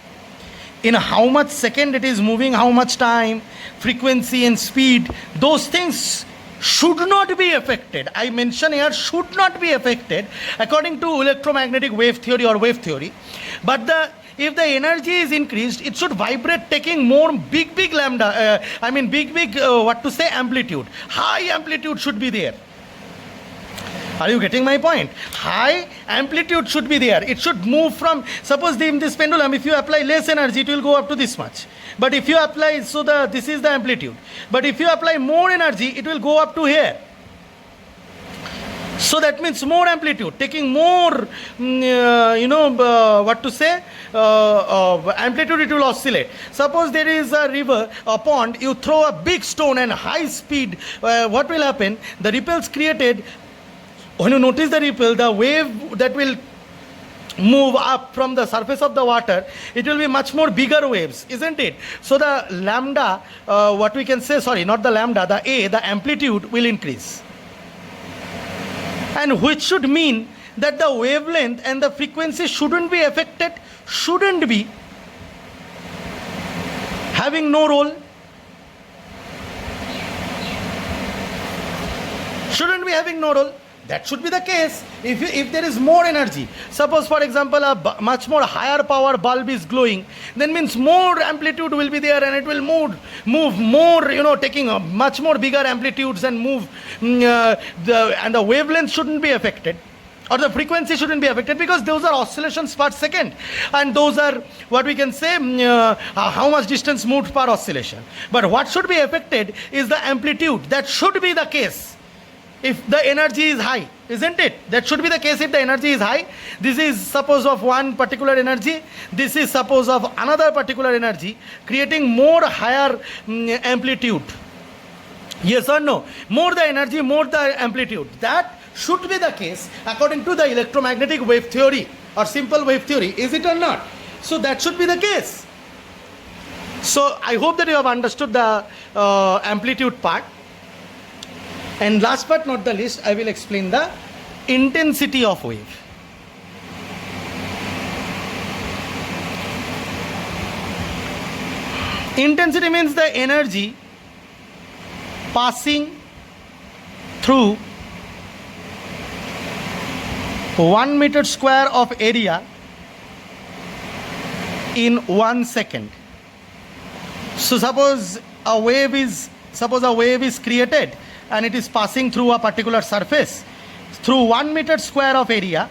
In how much second it is moving, how much time, frequency and speed, those things should not be affected. I mention here should not be affected according to electromagnetic wave theory or wave theory. But if the energy is increased, it should vibrate taking more big lambda, amplitude. High amplitude should be there. Are you getting my point? High amplitude should be there. It should move from, suppose in this pendulum, if you apply less energy, it will go up to this much. But if you apply, this is the amplitude. But if you apply more energy, it will go up to here. So that means more amplitude, taking more, amplitude it will oscillate. Suppose there is a river, a pond, you throw a big stone and high speed, what will happen? The ripples created, when you notice the ripple, the wave that will move up from the surface of the water, it will be much more bigger waves, isn't it? So the lambda, the amplitude will increase. And which should mean that the wavelength and the frequency shouldn't be affected, shouldn't be having no role, shouldn't be having no role. That should be the case. If there is more energy, suppose for example much more higher power bulb is glowing, then means more amplitude will be there and it will move more, taking a much more bigger amplitudes and move, and the wavelength shouldn't be affected, or the frequency shouldn't be affected, because those are oscillations per second, and those are what we can say how much distance moved per oscillation. But what should be affected is the amplitude. That should be the case if the energy is high, isn't it? That should be the case if the energy is high. This is suppose of one particular energy, this is suppose of another particular energy, creating more higher amplitude. Yes or no? More the energy, more the amplitude. That should be the case according to the electromagnetic wave theory or simple wave theory, is it or not? So that should be the case. So I hope that you have understood the amplitude part. And last but not the least, I will explain the intensity of wave. Intensity means the energy passing through 1 meter square of area in 1 second. So suppose a wave is created and it is passing through a particular surface through 1 meter square of area.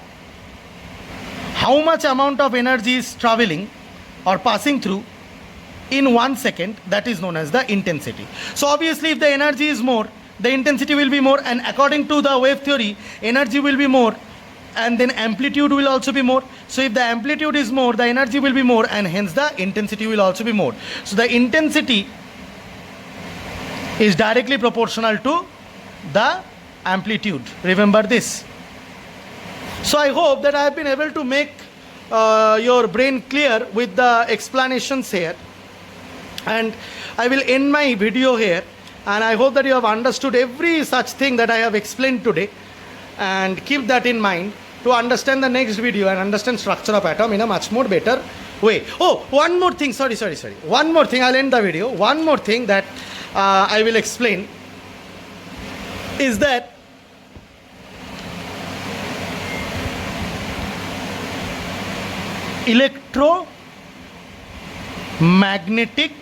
How much amount of energy is traveling or passing through in 1 second? That is known as the intensity. So obviously if the energy is more, the intensity will be more, and according to the wave theory, energy will be more and then amplitude will also be more. So if the amplitude is more, the energy will be more, and hence the intensity will also be more. So the intensity is directly proportional to the amplitude. Remember this. So I hope that I have been able to make your brain clear with the explanations here, and I will end my video here, and I hope that you have understood every such thing that I have explained today, and keep that in mind to understand the next video and understand structure of atom in a much more better way. Oh, one more thing, sorry. One more thing, I'll end the video. One more thing that I will explain is that electromagnetic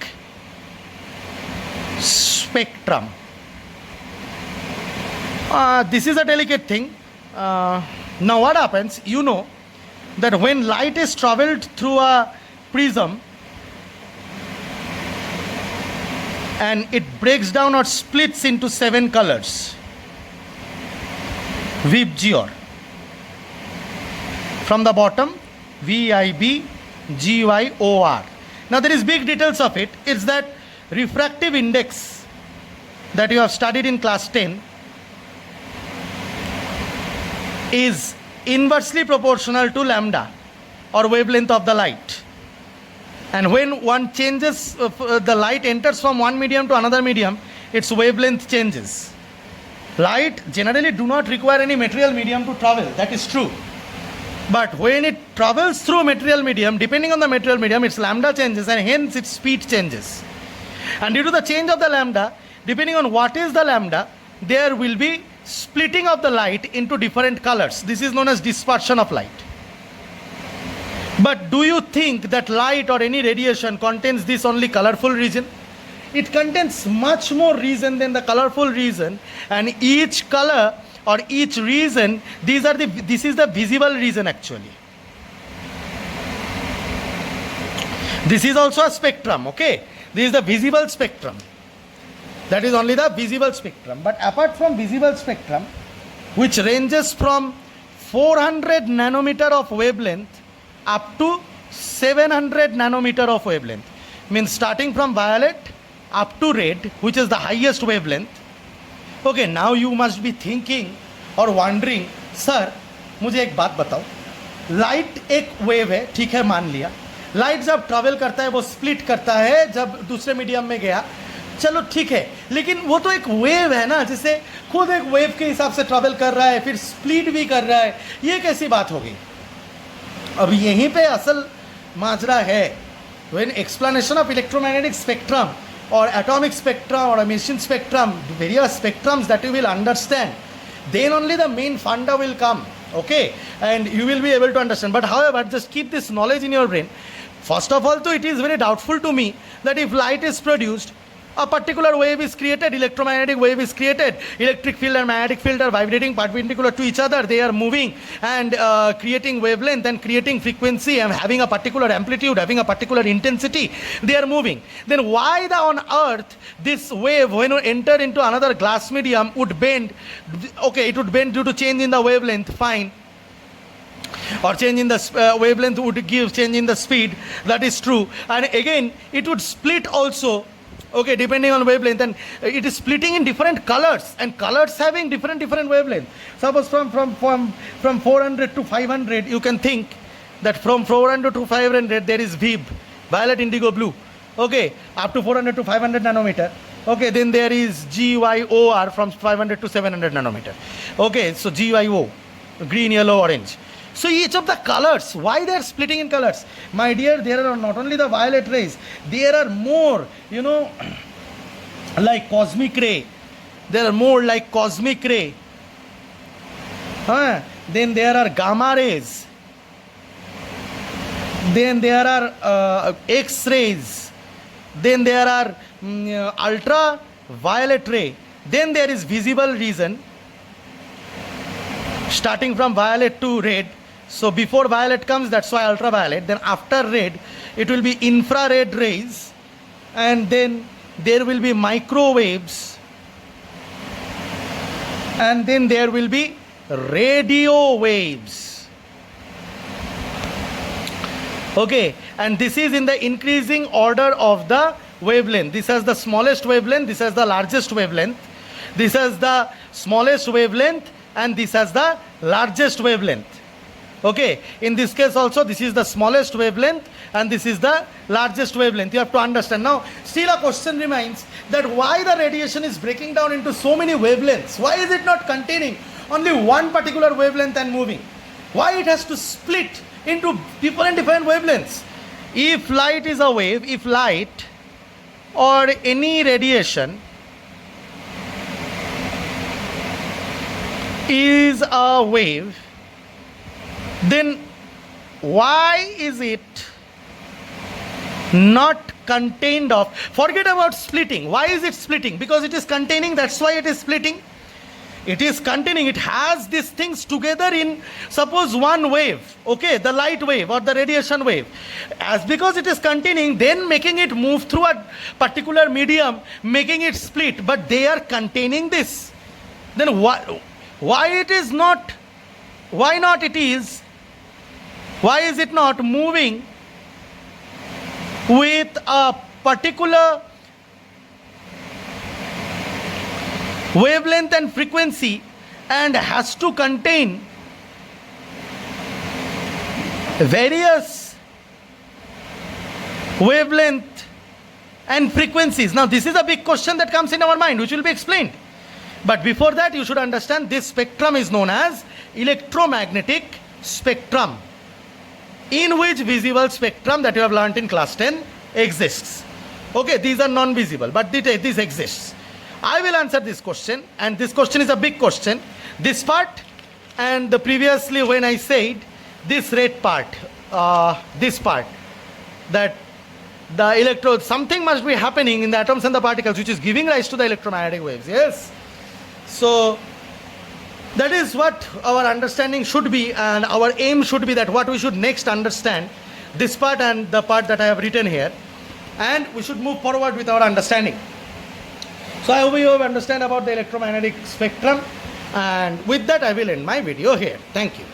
spectrum. This is a delicate thing. Now what happens, you know that when light is traveled through a prism and it breaks down or splits into 7 colors, VIBGYOR, from the bottom, VIBGYOR. Now there is big details of it. It's that refractive index that you have studied in class 10 is inversely proportional to lambda, or wavelength of the light. And when one changes, the light enters from one medium to another medium, its wavelength changes. Light generally do not require any material medium to travel, that is true. But when it travels through material medium, depending on the material medium, its lambda changes and hence its speed changes. And due to the change of the lambda, depending on what is the lambda, there will be splitting of the light into different colors. This is known as dispersion of light. But do you think that light or any radiation contains this only colorful region? It contains much more region than the colorful region, and each color or each region, this is the visible region actually. This is also a spectrum, okay? This is the visible spectrum. That is only the visible spectrum. But apart from visible spectrum, which ranges from 400 nanometer of wavelength up to 700 nanometer of wavelength, means starting from violet up to red, which is the highest wavelength. Okay, now you must be thinking or wondering, sir, मुझे एक बात बताओ, light एक wave है, ठीक है, मान लिया, लाइट जब ट्रैवल करता है वो स्प्लिट करता है जब दूसरे मीडियम में गया, चलो ठीक है, लेकिन वो तो एक वेव है ना, जैसे खुद एक वेव के हिसाब से ट्रैवल कर रहा है, फिर स्प्लिट भी कर रहा है, ये कैसी बात होगी? अब यहीं पे असल माजरा है. When explanation of electromagnetic spectrum or atomic spectrum or emission spectrum, various spectrums that you will understand, then only the main funda will come, okay, and you will be able to understand. But however, just keep this knowledge in your brain. First of all, though, it is very doubtful to me that if light is produced, a particular wave is created, electromagnetic wave is created, electric field and magnetic field are vibrating perpendicular to each other, they are moving and creating wavelength and creating frequency and having a particular amplitude, having a particular intensity, they are moving. Then why on earth this wave, when it enter into another glass medium, would bend? Okay, it would bend due to change in the wavelength, fine, or change in the wavelength would give change in the speed, that is true, and again it would split also, okay, depending on wavelength, and it is splitting in different colors, and colors having different wavelength. Suppose from 400 to 500, you can think that from 400 to 500 there is VIB, violet, indigo, blue, okay, up to 400 to 500 nanometer, okay, then there is GYOR from 500 to 700 nanometer, okay, so GYO, green, yellow, orange. So each of the colors, why they are splitting in colors? My dear, there are not only the violet rays, there are more, like cosmic ray. There are more like cosmic ray. Then there are gamma rays. Then there are X-rays. Then there are ultraviolet ray. Then there is visible region, starting from violet to red. So before violet comes, that's why ultraviolet. Then after red, it will be infrared rays. And then there will be microwaves. And then there will be radio waves. Okay, and this is in the increasing order of the wavelength. This has the smallest wavelength, this has the largest wavelength. This has the smallest wavelength, and this has the largest wavelength. Okay, in this case also this is the smallest wavelength and this is the largest wavelength. You have to understand. Now still a question remains that why the radiation is breaking down into so many wavelengths? Why is it not containing only one particular wavelength and moving? Why it has to split into different wavelengths? If light is a wave, if light or any radiation is a wave, then why is it not contained of, forget about splitting, why is it splitting? Because it is containing, that's why it is splitting. It is containing, it has these things together in, suppose one wave, okay, the light wave or the radiation wave. As because it is containing, then making it move through a particular medium, making it split, but they are containing this. Then why it is not, why not it is, why is it not moving with a particular wavelength and frequency and has to contain various wavelength and frequencies? Now this is a big question that comes in our mind, which will be explained. But before that, you should understand this spectrum is known as electromagnetic spectrum, in which visible spectrum that you have learnt in class 10 exists. Okay, these are non-visible, but this exists. I will answer this question, and this question is a big question. This part and the previously when I said this red part, this part, that the electrode, something must be happening in the atoms and the particles which is giving rise to the electromagnetic waves. Yes. So that is what our understanding should be, and our aim should be that what we should next understand, this part and the part that I have written here, and we should move forward with our understanding. So I hope you have understand about the electromagnetic spectrum, and with that I will end my video here. Thank you.